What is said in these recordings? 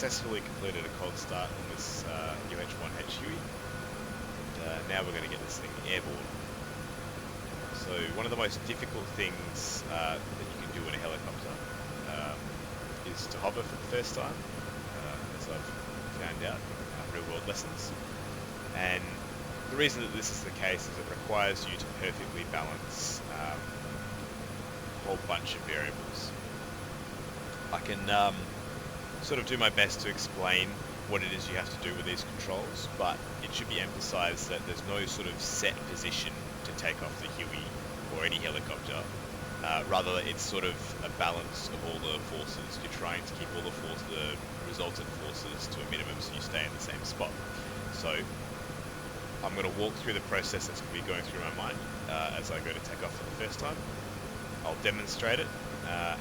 successfully completed a cold start on this UH-1H Huey. And now we're going to get this thing airborne. So one of the most difficult things that you can do in a helicopter is to hover for the first time, as I've found out in real world lessons. And the reason that this is the case is it requires you to perfectly balance a whole bunch of variables. I can sort of do my best to explain what it is you have to do with these controls, but it should be emphasized that there's no sort of set position to take off the Huey or any helicopter. Rather, it's sort of a balance of all the forces. You're trying to keep all the resultant forces to a minimum so you stay in the same spot. So I'm going to walk through the process that's going to be going through my mind as I go to take off for the first time. I'll demonstrate it,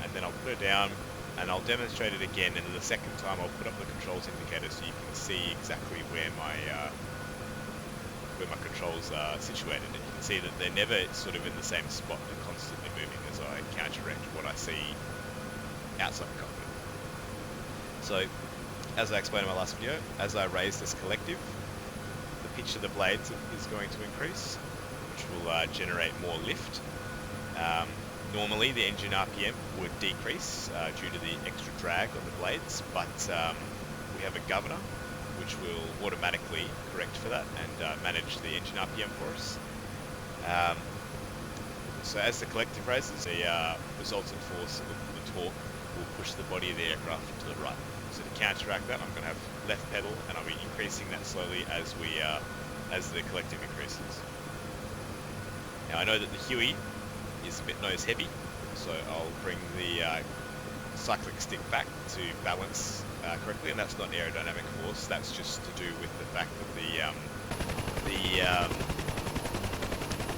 and then I'll put it down, and I'll demonstrate it again, and then the second time I'll put up the controls indicator so you can see exactly where my controls are situated. And you can see that they're never sort of in the same spot, they're constantly moving as I counteract what I see outside the cockpit. So, as I explained in my last video, as I raise this collective, the pitch of the blades is going to increase, which will generate more lift. Normally the engine RPM would decrease due to the extra drag on the blades, but we have a governor which will automatically correct for that and manage the engine RPM for us. So as the collective raises, the resultant force of the torque will push the body of the aircraft to the right. So to counteract that, I'm going to have left pedal, and I'll be increasing that slowly as the collective increases. Now I know that the Huey is a bit nose heavy, so I'll bring the cyclic stick back to balance correctly, and that's not aerodynamic force, that's just to do with the fact that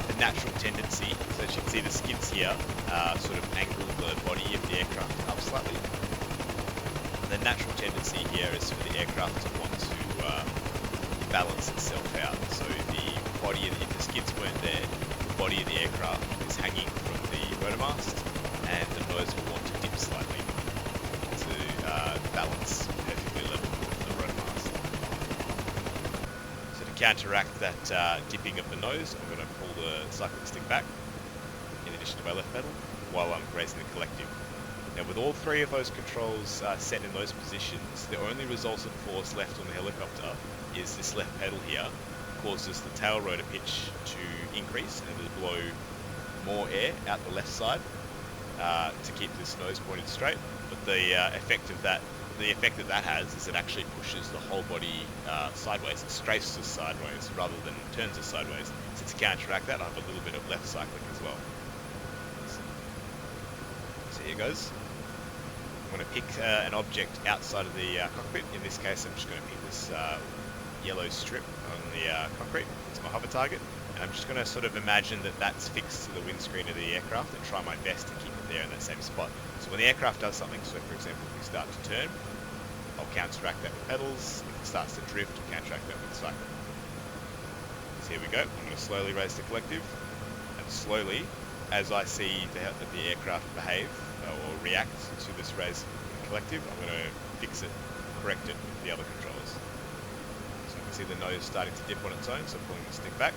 the natural tendency, so as you can see the skids here sort of angle the body of the aircraft up slightly. The natural tendency here is for the aircraft to want to balance itself out, so the body, if the skids weren't there, the body of the aircraft is hanging from the rotor mast, and the nose will want to dip slightly to balance perfectly level with the rotor mast. So to counteract that dipping of the nose, I'm going to pull the cyclic stick back, in addition to my left pedal, while I'm raising the collective. Now with all three of those controls set in those positions, the only resultant force left on the helicopter is this left pedal here, causes the tail rotor pitch to increase and to blow more air out the left side to keep this nose pointed straight. But the effect that that has is it actually pushes the whole body sideways. It strafes us sideways rather than turns us sideways. So to counteract that, I have a little bit of left cyclic as well. So here goes. I'm going to pick an object outside of the cockpit. In this case, I'm just going to pick this yellow strip on the cockpit. It's my hover target. And I'm just going to sort of imagine that that's fixed to the windscreen of the aircraft and try my best to keep it there in that same spot. So when the aircraft does something, so for example, if we start to turn, I'll counteract that with pedals. If it starts to drift, I'll counteract that with cycle. So here we go. I'm going to slowly raise the collective, and slowly, as I see the aircraft behave or react to this raise collective, I'm going to fix it, correct it with the other controls. So you can see the nose starting to dip on its own, so pulling the stick back.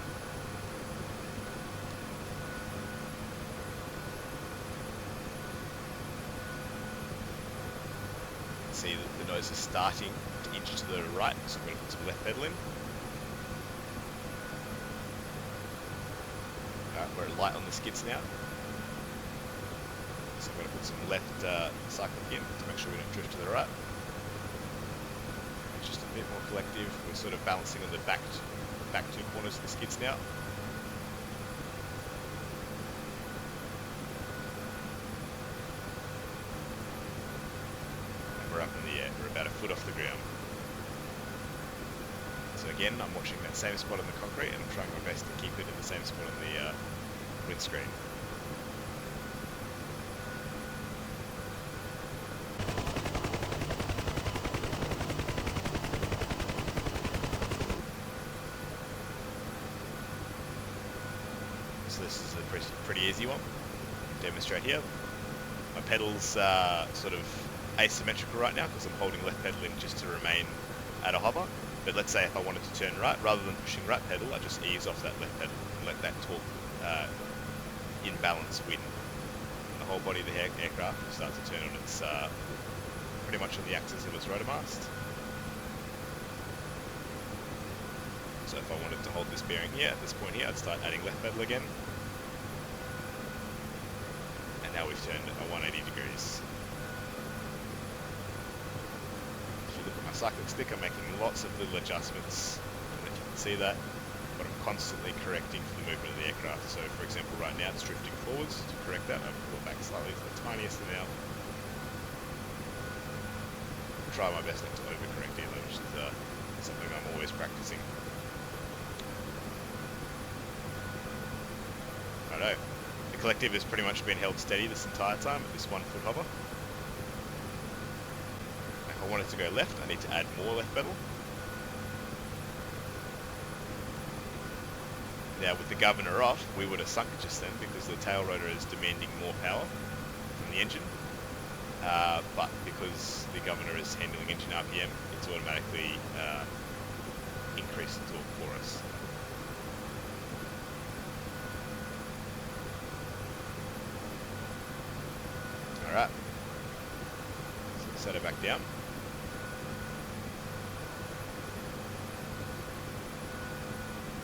See that the nose is starting to inch to the right, so I'm going to put some left pedal in. We're light on the skids now. So I'm going to put some left cyclic in to make sure we don't drift to the right. It's just a bit more collective. We're sort of balancing on the back two corners of the skids now. And we're up in the air. We're about a foot off the ground. So again, I'm watching that same spot on the concrete, and I'm trying my best to keep it in the same spot on the windscreen. So this is a pretty easy one. Demonstrate here. My pedals sort of asymmetrical right now because I'm holding left pedal in just to remain at a hover. But let's say if I wanted to turn right, rather than pushing right pedal, I just ease off that left pedal and let that torque imbalance win. And the whole body of the aircraft will start to turn on its pretty much on the axis of its rotor mast. So if I wanted to hold this bearing here, at this point here, I'd start adding left pedal again. And now we've turned a 180 degrees. If you look at my cyclic stick, I'm making lots of little adjustments. I don't know if you can see that, but I'm constantly correcting for the movement of the aircraft. So for example, right now it's drifting forwards. To correct that, I've pulled back slightly to the tiniest amount. Try my best not to overcorrect either, which is something I'm always practicing. Righto. The collective has pretty much been held steady this entire time at this 1 foot hover. If I wanted to go left, I need to add more left pedal. Now with the governor off, we would have sunk just then because the tail rotor is demanding more power from the engine. But because the governor is handling engine RPM, it's automatically increased the torque for us. Alright, so set it back down.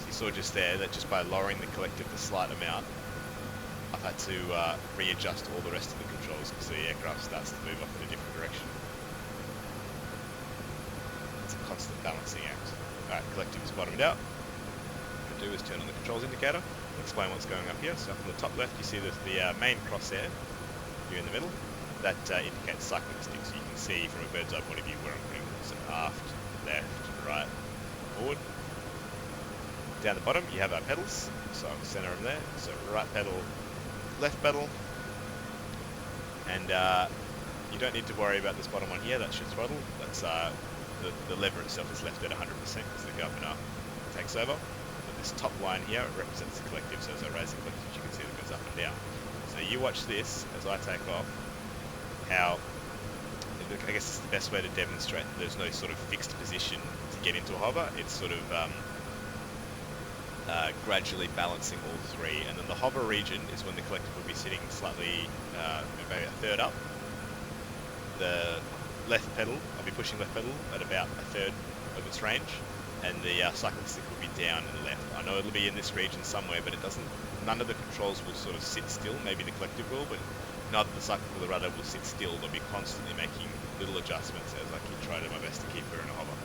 So you saw just there that just by lowering the collective the slight amount, I've had to readjust all the rest of the controls because the aircraft starts to move off in a different direction. It's a constant balancing act. Alright, collective is bottomed out. What I'm going to do is turn on the controls indicator. I'll explain what's going up here. So up on the top left you see the main crosshair here in the middle. That indicates cyclic stick, so you can see from a bird's eye point of view where I'm putting them. So aft, left, right, forward. Down the bottom you have our pedals, so I'll center them there. So right pedal, left pedal, and you don't need to worry about this bottom one here. That's your throttle. That's the lever itself is left at 100% because the governor takes over. But this top line here, it represents the collective. So as I raise the collective, you can see that it goes up and down. So you watch this as I take off. How I guess it's the best way to demonstrate that there's no sort of fixed position to get into a hover. It's sort of gradually balancing all three, and then the hover region is when the collective will be sitting slightly, maybe a third up. The left pedal, I'll be pushing left pedal at about a third of its range, and the cyclic stick will be down and left. I know it'll be in this region somewhere, but it doesn't. None of the controls will sort of sit still. Maybe the collective will, but neither the cyclic or the rudder will sit still. They'll be constantly making little adjustments as I keep trying my best to keep her in a hover.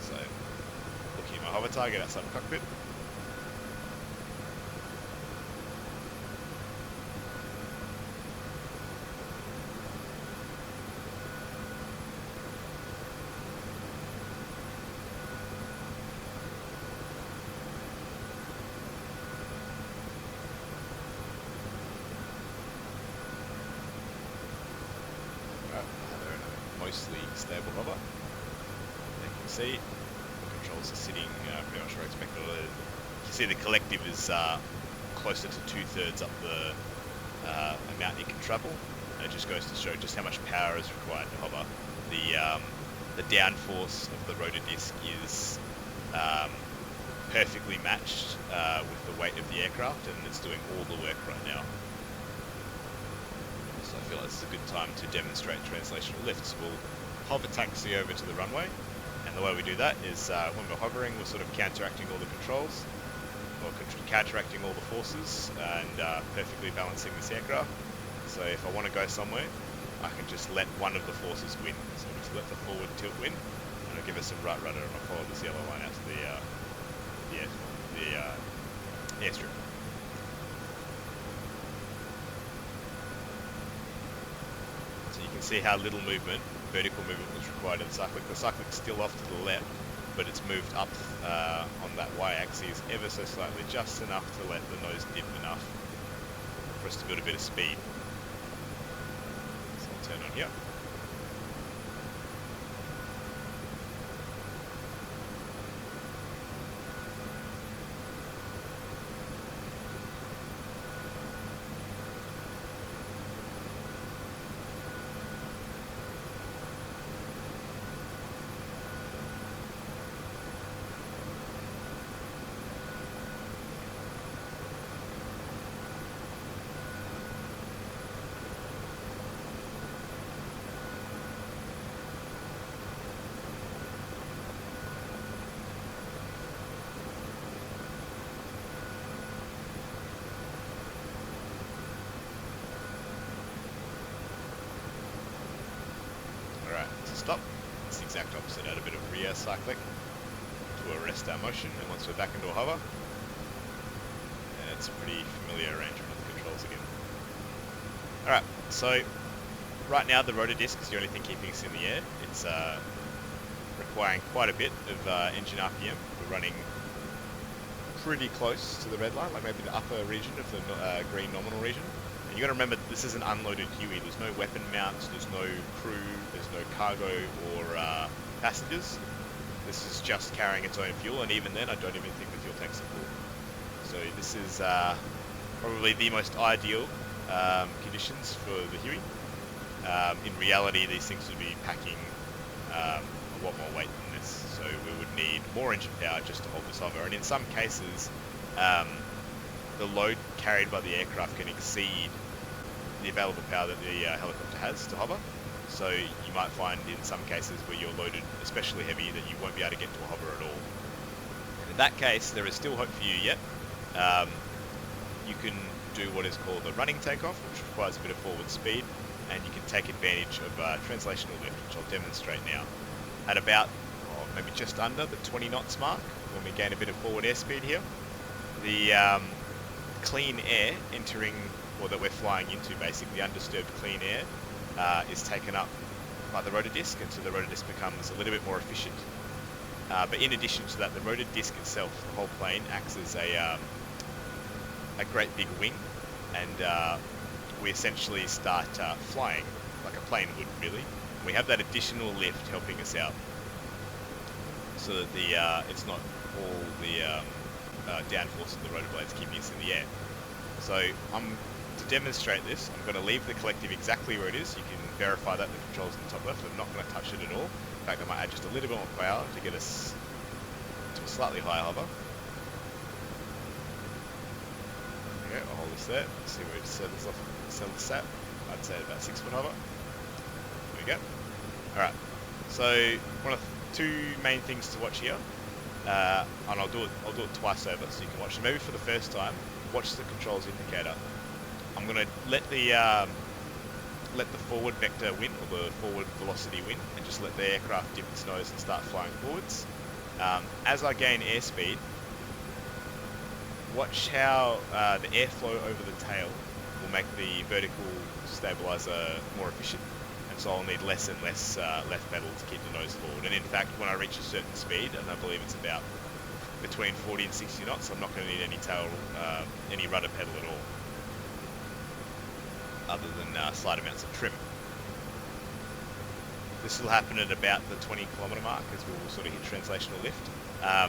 So, looking at my hover target outside the cockpit. Mostly stable hover. You can see the controls are sitting pretty much where I expected. You can see the collective is closer to 2/3 up the amount you can travel. And it just goes to show just how much power is required to hover. The downforce of the rotor disc is perfectly matched with the weight of the aircraft, and it's doing all the work right now. So I feel like this is a good time to demonstrate translational lifts. We'll hover taxi over to the runway, and the way we do that is when we're hovering, we're sort of counteracting all the controls, or counteracting all the forces, and perfectly balancing this aircraft. So if I want to go somewhere, I can just let one of the forces win. So I'll just let the forward tilt win, and I'll give us some right rudder, and I'll follow this yellow line out to the airstrip. So you can see how little movement, vertical movement was required in the cyclic. The cyclic's still off to the left, but it's moved up on that y-axis ever so slightly, just enough to let the nose dip enough for us to build a bit of speed. So I'll turn on here. exact opposite, add a bit of rear cyclic to arrest our motion, and once we're back into a hover, and it's a pretty familiar arrangement of the controls again. Alright, so right now the rotor disc is the only thing keeping us in the air. It's requiring quite a bit of engine RPM. We're running pretty close to the red line, like maybe the upper region of the green nominal region. And you got to remember, this is an unloaded Huey. There's no weapon mounts, there's no crew, there's no cargo or passengers. This is just carrying its own fuel, and even then I don't even think the fuel tanks are full. So this is probably the most ideal conditions for the Huey. In reality, these things would be packing a lot more weight than this, so we would need more engine power just to hold this hover. And in some cases, the load carried by the aircraft can exceed the available power that the helicopter has to hover. So you might find in some cases where you're loaded especially heavy that you won't be able to get to a hover at all. And in that case, there is still hope for you yet. You can do what is called a running takeoff, which requires a bit of forward speed, and you can take advantage of translational lift, which I'll demonstrate now. At about, maybe just under the 20 knots mark, when we gain a bit of forward airspeed here, the clean air entering, or that we're flying into, basically undisturbed clean air, is taken up by the rotor disc, and so the rotor disc becomes a little bit more efficient. But in addition to that, the rotor disc itself, the whole plane, acts as a great big wing, and we essentially start flying like a plane would, really. We have that additional lift helping us out, so that it's not all the downforce of the rotor blades keeping us in the air. So to demonstrate this, I'm going to leave the collective exactly where it is. You can verify that the controls in the top left. I'm not going to touch it at all. In fact, I might add just a little bit more power to get us to a slightly higher hover. Okay, I'll hold this there. Let's see where it settles at. I'd say about 6 foot hover. There we go. Alright, so one of the two main things to watch here, and I'll do it twice over so you can watch it. Maybe for the first time, watch the controls indicator. I'm going to let the forward vector win, or the forward velocity win, and just let the aircraft dip its nose and start flying forwards. As I gain airspeed, watch how the airflow over the tail will make the vertical stabilizer more efficient, and so I'll need less and less left pedal to keep the nose forward. And in fact, when I reach a certain speed, and I believe it's about between 40 and 60 knots, I'm not going to need any rudder pedal at all, other than slight amounts of trim. This will happen at about the 20 kilometre mark as we will sort of hit translational lift.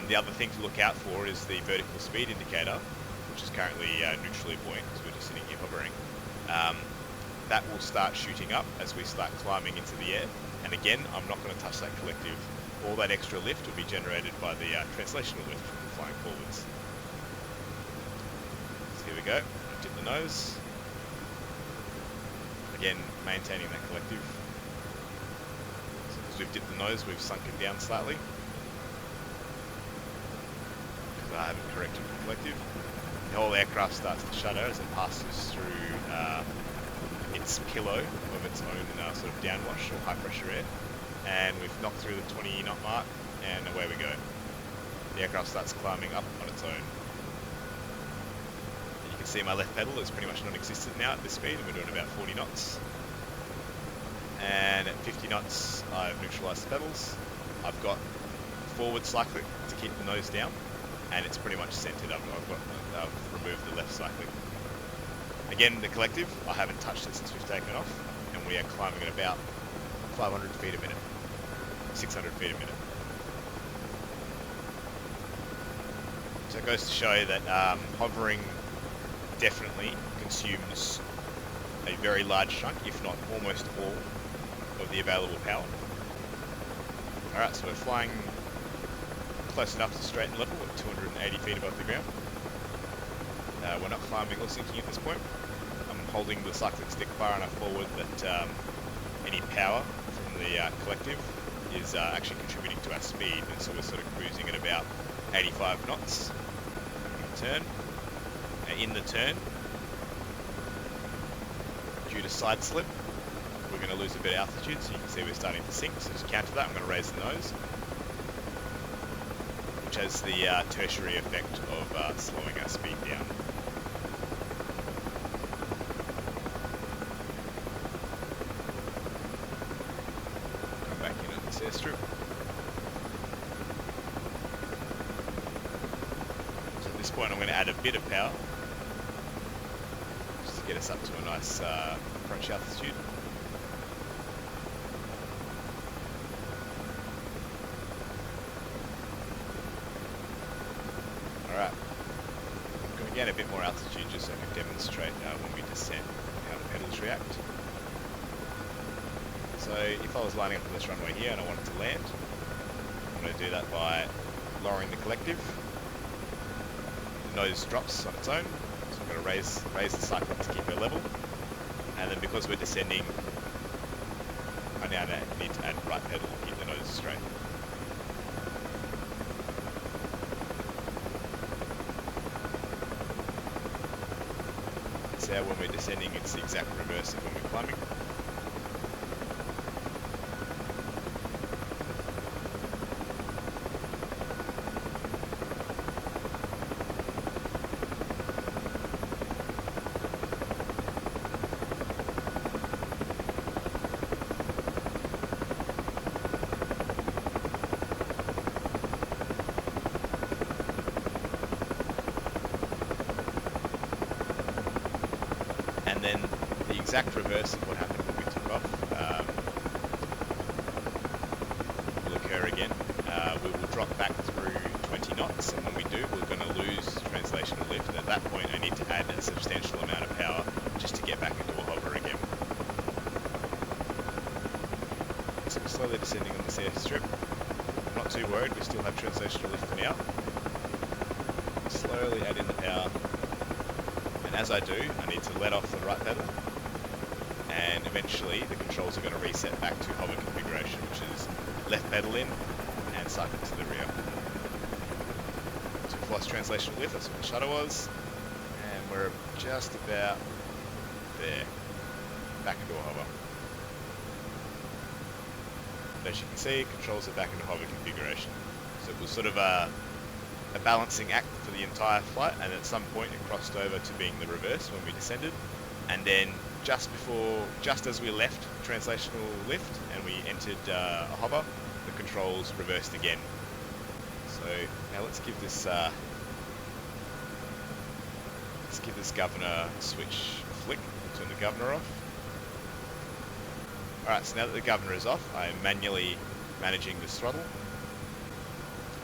The other thing to look out for is the vertical speed indicator, which is currently neutrally buoyant because we're just sitting here hovering. That will start shooting up as we start climbing into the air. And again, I'm not going to touch that collective. All that extra lift will be generated by the translational lift from flying forwards. So here we go. Dip the nose. Again, maintaining that collective. So as we've dipped the nose, we've sunk it down slightly, because I haven't corrected the collective. The whole aircraft starts to shudder as it passes through its pillow of its own sort of downwash or high pressure air. And we've knocked through the 20 knot mark, and away we go. The aircraft starts climbing up on its own. And you can see my left pedal is pretty much non-existent now at this speed, and we're doing about 40 knots. And at 50 knots, I've neutralised the pedals. I've got forward cyclic to keep the nose down, and it's pretty much centred up. I've removed the left cyclic. Again, the collective, I haven't touched it since we've taken off, and we are climbing at about 500 feet a minute, 600 feet a minute. So it goes to show that hovering definitely consumes a very large chunk, if not almost all, of the available power. Alright, so we're flying close enough to straight and level at 280 feet above the ground. We're not climbing or sinking at this point. I'm holding the cyclic stick far enough forward that any power from the collective is actually contributing to our speed, and so we're sort of cruising at about 85 knots in the turn. In the turn, due to side slip, we're going to lose a bit of altitude, so you can see we're starting to sink. So to counter that, I'm going to raise the nose, which has the tertiary effect of slowing our speed down. Come back in at this airstrip. So at this point I'm going to add a bit of power, just to get us up to a nice approach altitude. Alright, I'm going to gain a bit more altitude just so I can demonstrate when we descend how the pedals react. So if I was lining up on this runway here and I wanted to land, I'm going to do that by lowering the collective. The nose drops on its own, so I'm going to raise the cycling to keep her level. And then because we're descending, I now need to add right pedal to keep the nose straight. So when we're descending, it's the exact reverse of when we're climbing. And then the exact reverse of what happened when we took off will occur again. We will drop back through 20 knots, and when we do, we're going to lose translational lift. And at that point, I need to add a substantial amount of power just to get back into a hover again. So we're slowly descending on this airstrip. I'm not too worried, we still have translational lift for now. Slowly add in the power. And as I do, I need to let off the right pedal, and eventually the controls are going to reset back to hover configuration, which is left pedal in and cycle to the rear. So we've lost translational lift, that's what the shutter was, and we're just about there, back into a hover. But as you can see, controls are back into hover configuration. So it was sort of a balancing act for the entire flight, and at some point it crossed over to being the reverse when we descended, and then just as we left translational lift and we entered a hover, the controls reversed again. So now let's give this governor switch a flick. Turn the governor off. Alright, so now that the governor is off, I am manually managing this throttle.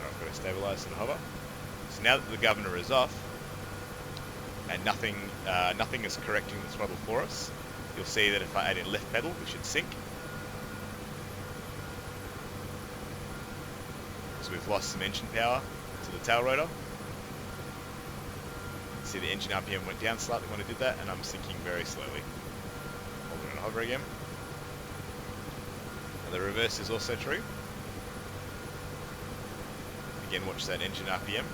I've got to stabilise and hover. So now that the governor is off, and nothing is correcting the throttle for us, you'll see that if I add in left pedal, we should sink. So we've lost some engine power to the tail rotor. See the engine RPM went down slightly when I did that, and I'm sinking very slowly. Hold on and hover again. And the reverse is also true. Again, watch that engine RPM.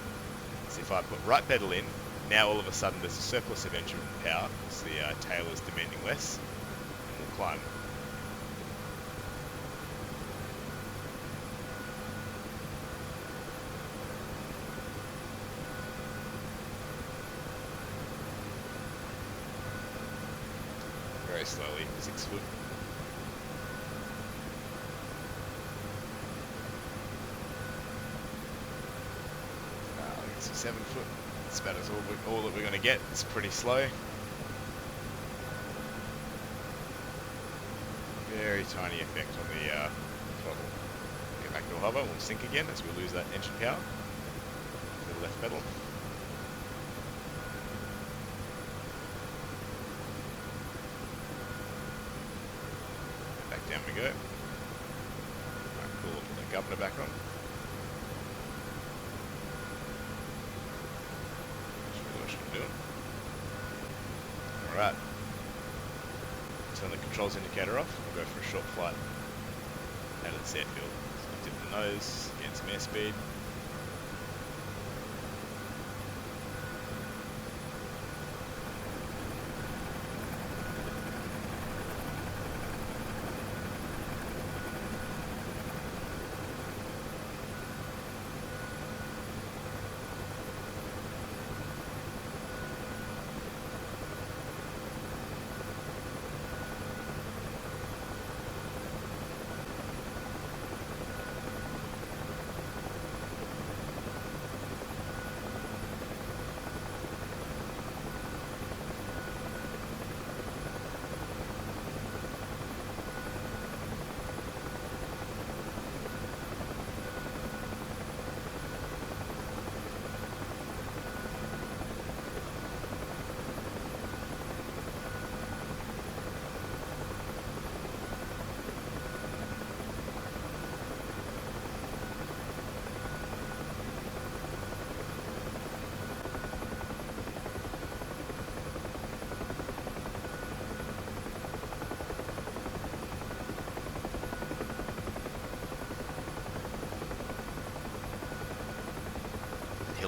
So if I put right pedal in, now all of a sudden there's a surplus of engine power, so the tail is demanding less, and we'll climb. Very slowly, 6 foot. So 7 foot. That's about all that we're going to get. It's pretty slow. Very tiny effect on the throttle. Get back to a hover. We'll sink again as we lose that engine power to the left pedal. Back down we go. Alright, cool. Put the governor back on. Alright, turn the controls indicator off, we'll go for a short flight out of this airfield. So dip the nose, gain some airspeed.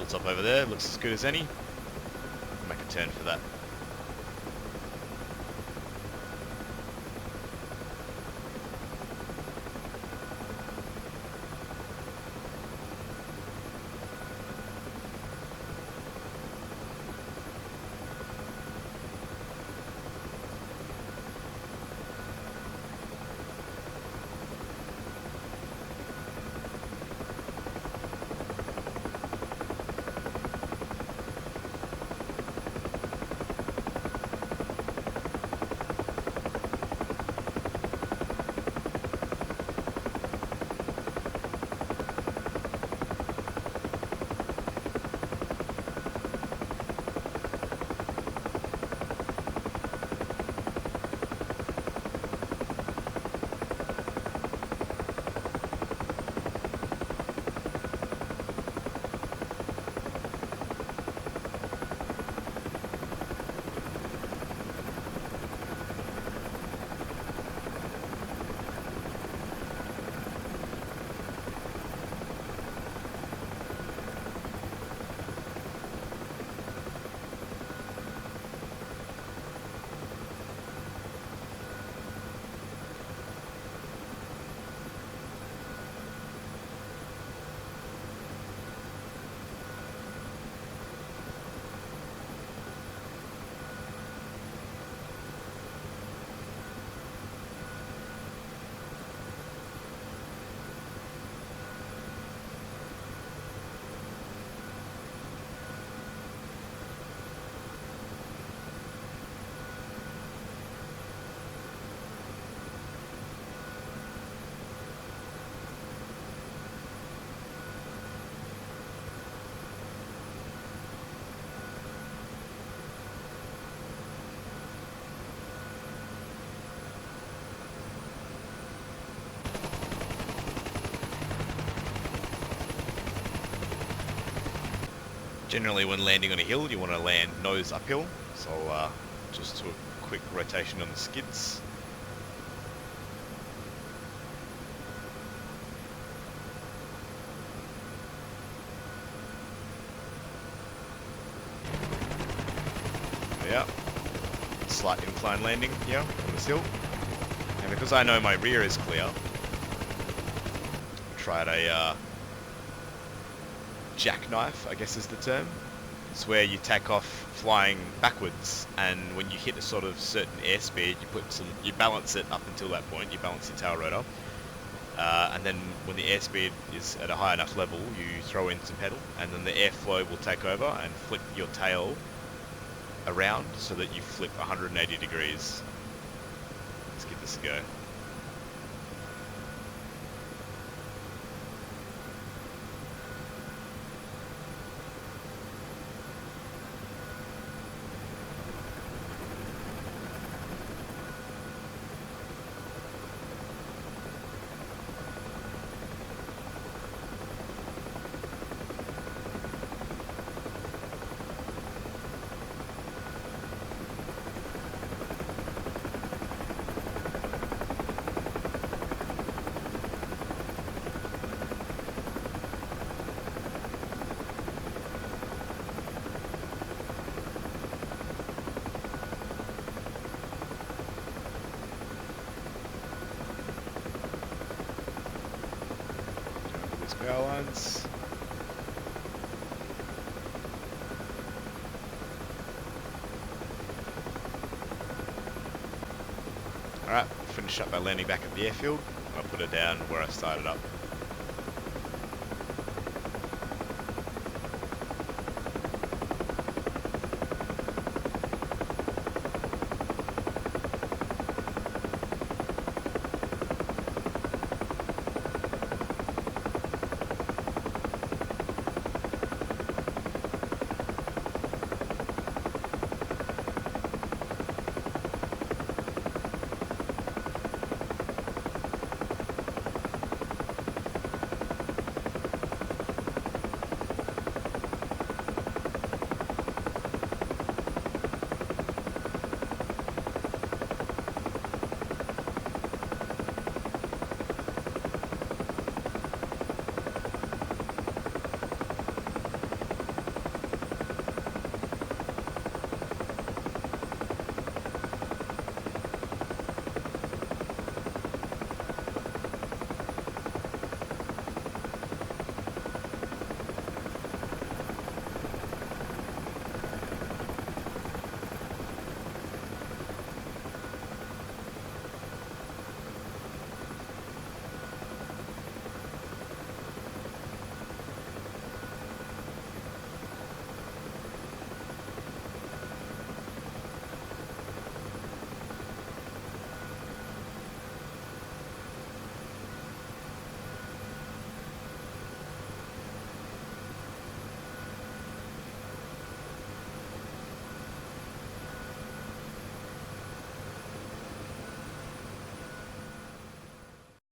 hilltop over there, looks as good as any. Make a turn for that. Generally when landing on a hill you want to land nose uphill, so just do a quick rotation on the skids. Yeah, slight incline landing here on this hill, and because I know my rear is clear, tried a jackknife, I guess is the term. It's where you take off flying backwards, and when you hit a sort of certain airspeed, you balance it up until that point. You balance your tail rotor, and then when the airspeed is at a high enough level, you throw in some pedal, and then the airflow will take over and flip your tail around so that you flip 180 degrees. Let's give this a go. Power lines. Alright, finish up by landing back at the airfield. I'll put her down where I started up.